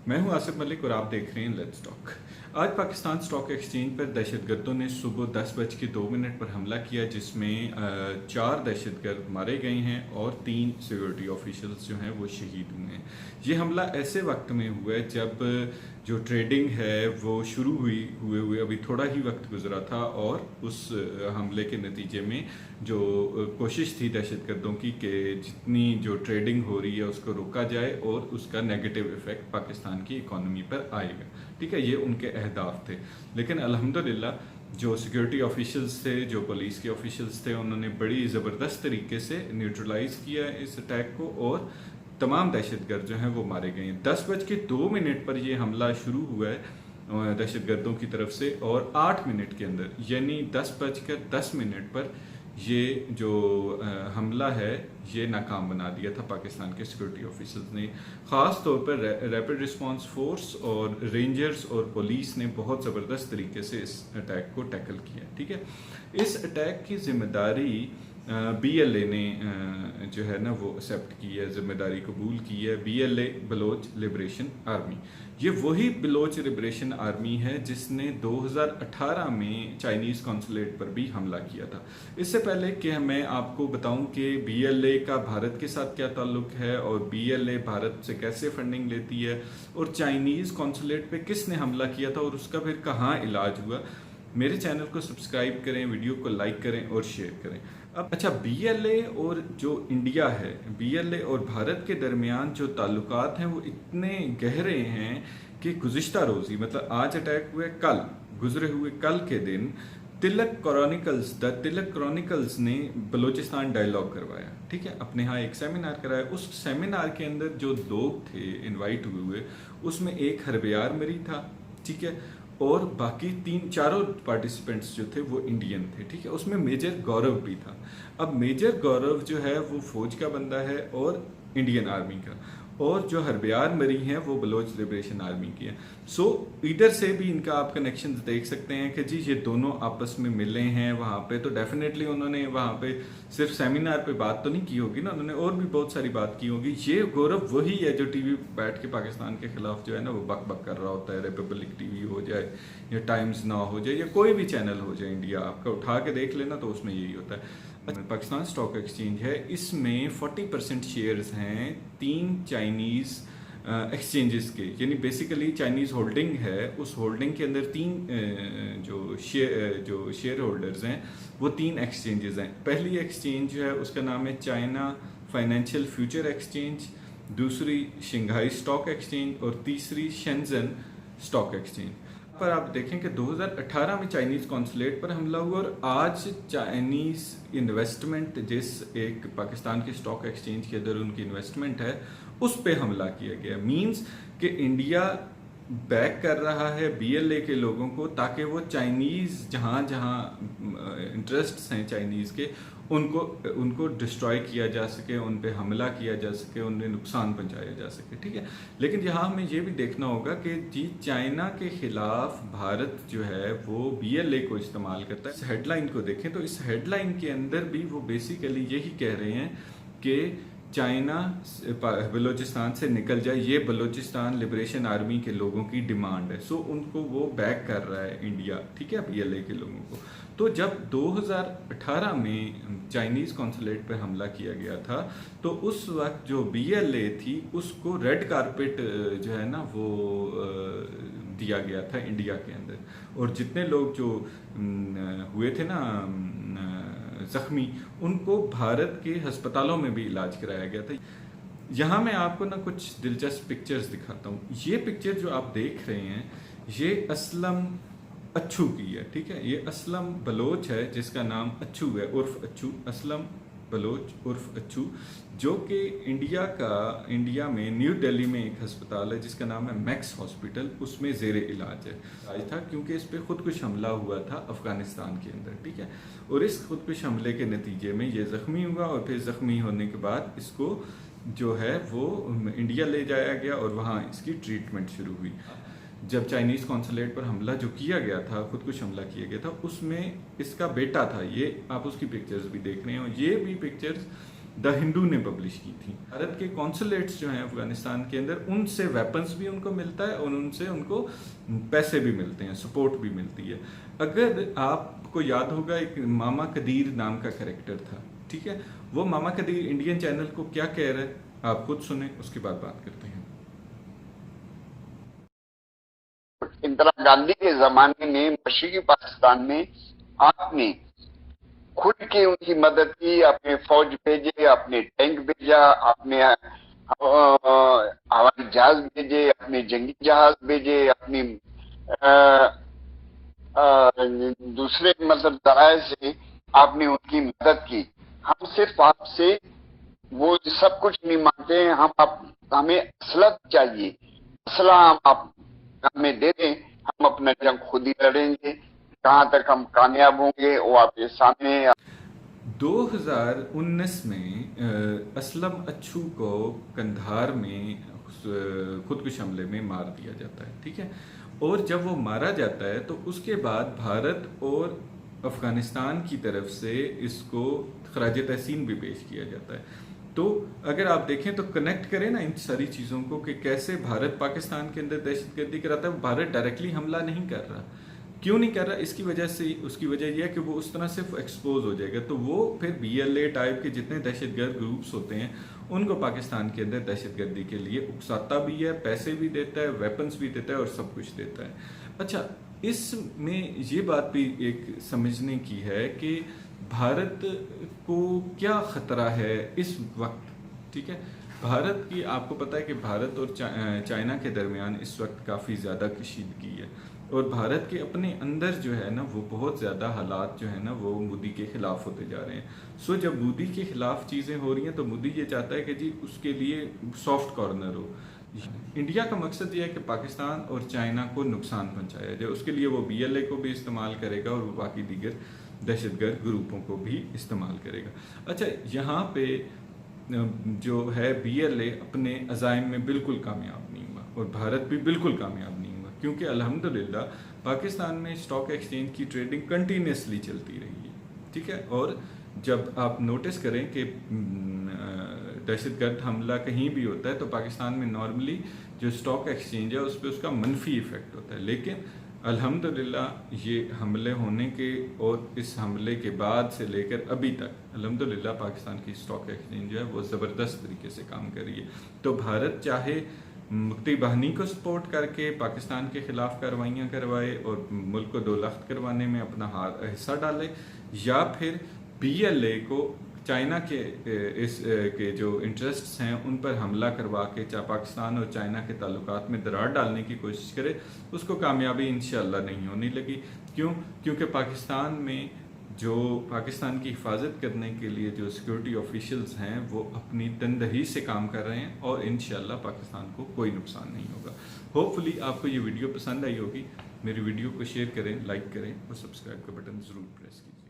मैं हूं आसिफ मलिक और आप देख रहे हैं लेट्स टॉक। आज पाकिस्तान स्टॉक एक्सचेंज पर दहशतगर्दों ने सुबह 10:02 पर हमला किया, जिसमें 4 दहशतगर्द मारे गए हैं और 3 सिक्योरिटी ऑफिशियल्स जो हैं वो शहीद हुए हैं। ये हमला ऐसे वक्त में हुआ है जब जो ट्रेडिंग है वो शुरू हुए अभी थोड़ा ही वक्त गुजरा था और उस हमले के नतीजे में जो कोशिश थी दहशतगर्दों की कि जितनी जो ट्रेडिंग हो रही है उसको रोका जाए और उसका नेगेटिव इफेक्ट पाकिस्तान की इकोनॉमी पर आएगा। ठीक है, ये उनके अहदाफ थे। लेकिन अल्हम्दुलिल्लाह जो सिक्योरिटी ऑफिशियल्स थे, जो पुलिस के ऑफिशियल्स थे, उन्होंने बड़ी ज़बरदस्त तरीके से न्यूट्रलाइज किया इस अटैक को और तमाम दहशतगर्द जो हैं वो मारे गए हैं। 10:02 पर ये हमला शुरू हुआ है दहशतगर्दों की तरफ से और 8 मिनट के अंदर यानी 10:10 पर ये जो हमला है ये नाकाम बना दिया था पाकिस्तान के सिक्योरिटी ऑफिसर्स ने। ख़ास तौर पर रैपिड रिस्पांस फोर्स और रेंजर्स और पुलिस ने बहुत ज़बरदस्त तरीके से इस अटैक को टैकल किया। ठीक है, इस अटैक की जिम्मेदारी BLA ने जो है ना वो एक्सेप्ट की है, जिम्मेदारी कबूल की है। BLA बलोच लिबरेशन आर्मी, ये वही बलोच लिबरेशन आर्मी है जिसने 2018 में चाइनीज़ कॉन्सुलेट पर भी हमला किया था। इससे पहले कि मैं आपको बताऊं कि BLA का भारत के साथ क्या ताल्लुक है और BLA भारत से कैसे फंडिंग लेती है और चाइनीज़ कॉन्सुलेट पे किसने हमला किया था और उसका फिर कहाँ इलाज हुआ, मेरे चैनल को सब्सक्राइब करें, वीडियो को लाइक करें और शेयर करें। अब अच्छा, BLA और जो इंडिया है, BLA और भारत के दरमियान जो ताल्लुकात हैं वो इतने गहरे हैं कि गुज़िश्ता रोज़ी मतलब आज अटैक हुए, कल गुजरे हुए कल के दिन तिलक क्रॉनिकल्स ने बलूचिस्तान डायलॉग करवाया। ठीक है, अपने यहाँ एक सेमिनार कराया। उस सेमिनार के अंदर जो लोग थे इनवाइट हुए उसमें एक हरबियार मरी था, ठीक है, और बाकी चारों पार्टिसिपेंट्स जो थे वो इंडियन थे। ठीक है, उसमें मेजर गौरव भी था। अब मेजर गौरव जो है वो फौज का बंदा है और इंडियन आर्मी का, और जो हरबियार मरी हैं वो बलोच लिबरेशन आर्मी की है। सो इधर से भी इनका आप कनेक्शन देख सकते हैं कि जी ये दोनों आपस में मिले हैं वहाँ पे। तो डेफिनेटली उन्होंने वहाँ पे सिर्फ सेमिनार पे बात तो नहीं की होगी ना, उन्होंने और भी बहुत सारी बात की होगी। ये गौरव वही है जो टीवी बैठ के पाकिस्तान के खिलाफ जो है ना वो बक बक कर रहा होता है। रिपब्लिक TV हो जाए या टाइम्स नाउ हो जाए या कोई भी चैनल हो जाए इंडिया, आपका उठा के देख लेना तो उसमें यही होता है। पाकिस्तान स्टॉक एक्सचेंज है, इसमें 40% शेयर्स हैं 3 चाइनीज़ एक्सचेंजेस के, यानी बेसिकली चाइनीज़ होल्डिंग है। उस होल्डिंग के अंदर 3 जो शेयर होल्डर्स हैं वो 3 एक्सचेंजेस हैं। पहली एक्सचेंज जो है उसका नाम है चाइना फाइनेंशियल फ्यूचर एक्सचेंज, दूसरी शंघाई स्टॉक एक्सचेंज और तीसरी शेंजन स्टॉक एक्सचेंज। पर आप देखें कि 2018 में चाइनीज़ कॉन्सुलेट पर हमला हुआ और आज चाइनीज़ इन्वेस्टमेंट जिस एक पाकिस्तान के स्टॉक एक्सचेंज के अंदर उनकी इन्वेस्टमेंट है उस पे हमला किया गया। मींस कि इंडिया बैक कर रहा है BLA के लोगों को ताकि वो चाइनीज़ जहाँ इंटरेस्ट्स हैं चाइनीज़ के उनको डिस्ट्रॉय किया जा सके, उन पे हमला किया जा सके, उन्हें नुकसान पहुंचाया जा सके। ठीक है, लेकिन यहाँ हमें ये भी देखना होगा कि जी चाइना के खिलाफ भारत जो है वो BLA को इस्तेमाल करता है। इस हेडलाइन को देखें तो इस हेडलाइन के अंदर भी वो बेसिकली यही कह रहे हैं कि चाइना बलूचिस्तान से निकल जाए, ये बलूचिस्तान लिबरेशन आर्मी के लोगों की डिमांड है। सो उनको वो बैक कर रहा है इंडिया, ठीक है, BLA के लोगों को। तो जब 2018 में चाइनीज़ कॉन्सुलेट पे हमला किया गया था तो उस वक्त जो BLA थी उसको रेड कारपेट जो है ना वो दिया गया था इंडिया के अंदर, और जितने लोग जो हुए थे ना जख्मी, उनको भारत के अस्पतालों में भी इलाज कराया गया था। यहाँ मैं आपको ना कुछ दिलचस्प पिक्चर्स दिखाता हूँ। ये पिक्चर जो आप देख रहे हैं ये असलम अच्छू की है। ठीक है, ये असलम बलोच है जिसका नाम अच्छू है, उर्फ अच्छू, असलम बलोच उर्फ अच्छू, जो कि इंडिया में न्यू दिल्ली में एक अस्पताल है जिसका नाम है मैक्स हॉस्पिटल, उसमें ज़ेरे इलाज है। इलाज था क्योंकि इस पर खुदकुश हमला हुआ था अफगानिस्तान के अंदर। ठीक है, और इस खुदकुश हमले के नतीजे में ये ज़ख्मी हुआ और फिर ज़ख्मी होने के बाद इसको जो है वो इंडिया ले जाया गया और वहाँ इसकी ट्रीटमेंट शुरू हुई। जब चाइनीज़ कॉन्सुलेट पर हमला जो किया गया था, खुदकुश हमला किया गया था, उसमें इसका बेटा था। ये आप उसकी पिक्चर्स भी देख रहे हो, ये भी पिक्चर्स द हिंदू ने पब्लिश की थी। भारत के कॉन्सुलेट्स जो हैं अफगानिस्तान के अंदर, उनसे वेपन्स भी उनको मिलता है और उनसे उनको पैसे भी मिलते हैं, सपोर्ट भी मिलती है। अगर आपको याद होगा, एक मामा कदीर नाम का कैरेक्टर था, ठीक है, वो मामा कदीर इंडियन चैनल को क्या कह रहा है, आप खुद सुने, उसके बाद बात करते हैं। इंदिरा गांधी के जमाने में मशरकी पाकिस्तान में आपने खुद के उनकी मदद की, अपने फौज भेजे, अपने टैंक भेजा, अपने हवाई जहाज भेजे, अपने जंगी जहाज भेजे, अपनी दूसरे मतलब जराये से आपने उनकी मदद की। हम सिर्फ आपसे वो सब कुछ नहीं मांगते हैं, हमें असला चाहिए, असला आप हमें दे दें, हम अपना जंग खुद ही लड़ेंगे। कहाँ तक हम कामयाब होंगे वो आपके सामने। 2019 में असलम अच्छू को कंधार में खुदकुश हमले में मार दिया जाता है, ठीक है। और जब वो मारा जाता है तो उसके बाद भारत और अफगानिस्तान की तरफ से इसको खराज तहसीन भी पेश किया जाता है। तो अगर आप देखें तो कनेक्ट करें ना इन सारी चीज़ों को कि कैसे भारत पाकिस्तान के अंदर दहशतगर्दी कराता है। भारत डायरेक्टली हमला नहीं कर रहा, क्यों नहीं कर रहा, इसकी वजह से, उसकी वजह यह है कि वो उस तरह सिर्फ एक्सपोज हो जाएगा, तो वो फिर BLA टाइप के जितने दहशतगर्द ग्रुप्स होते हैं उनको पाकिस्तान के अंदर दहशतगर्दी के लिए उकसाता भी है, पैसे भी देता है, वेपन्स भी देता है और सब कुछ देता है। अच्छा, इसमें ये बात भी एक समझने की है कि भारत को क्या खतरा है इस वक्त, ठीक है। भारत की, आपको पता है कि भारत और चाइना के दरमियान इस वक्त काफ़ी ज़्यादा कशीदगी है और भारत के अपने अंदर जो है ना वो बहुत ज़्यादा हालात जो है ना वो मोदी के ख़िलाफ़ होते जा रहे हैं। सो जब मोदी के ख़िलाफ़ चीज़ें हो रही हैं तो मोदी ये चाहता है कि जी उसके लिए सॉफ्ट कॉर्नर हो। इंडिया का मकसद ये है कि पाकिस्तान और चाइना को नुकसान पहुंचाया जाए, उसके लिए वो BLA को भी इस्तेमाल करेगा और वो बाकी दीगर दहशतगर्द ग्रुपों को भी इस्तेमाल करेगा। अच्छा, यहाँ पे जो है BLA अपने अज़ाइम में बिल्कुल कामयाब नहीं हुआ और भारत भी बिल्कुल कामयाब नहीं हुआ, क्योंकि अल्हम्दुलिल्लाह पाकिस्तान में स्टॉक एक्सचेंज की ट्रेडिंग कंटिन्यूसली चलती रही है, ठीक है। और जब आप नोटिस करें कि दहशतगर्द हमला कहीं भी होता है तो पाकिस्तान में नॉर्मली जो स्टॉक एक्सचेंज है उस पर उसका मनफी इफेक्ट होता है, लेकिन अल्हम्दुलिल्लाह ये हमले होने के और इस हमले के बाद से लेकर अभी तक अल्हम्दुलिल्लाह पाकिस्तान की स्टॉक एक्सचेंज जो है वो ज़बरदस्त तरीके से काम कर रही है। तो भारत चाहे मुक्ति बाहिनी को सपोर्ट करके पाकिस्तान के खिलाफ कार्रवाइयाँ करवाए और मुल्क को 2 लख्त करवाने में अपना हिस्सा डाले, या फिर BLA को चाइना के के जो इंटरेस्ट्स हैं उन पर हमला करवा के पाकिस्तान और चाइना के ताल्लुकात में दरार डालने की कोशिश करे, उसको कामयाबी इंशाअल्लाह नहीं होने लगी। क्यों? क्योंकि पाकिस्तान में जो पाकिस्तान की हिफाजत करने के लिए जो सिक्योरिटी ऑफिशियल्स हैं वो अपनी तनदही से काम कर रहे हैं और इंशाअल्लाह पाकिस्तान को कोई नुकसान नहीं होगा। होपफुली आपको ये वीडियो पसंद आई होगी। मेरी वीडियो को शेयर करें, लाइक करें और सब्सक्राइब का बटन ज़रूर प्रेस कीजिए।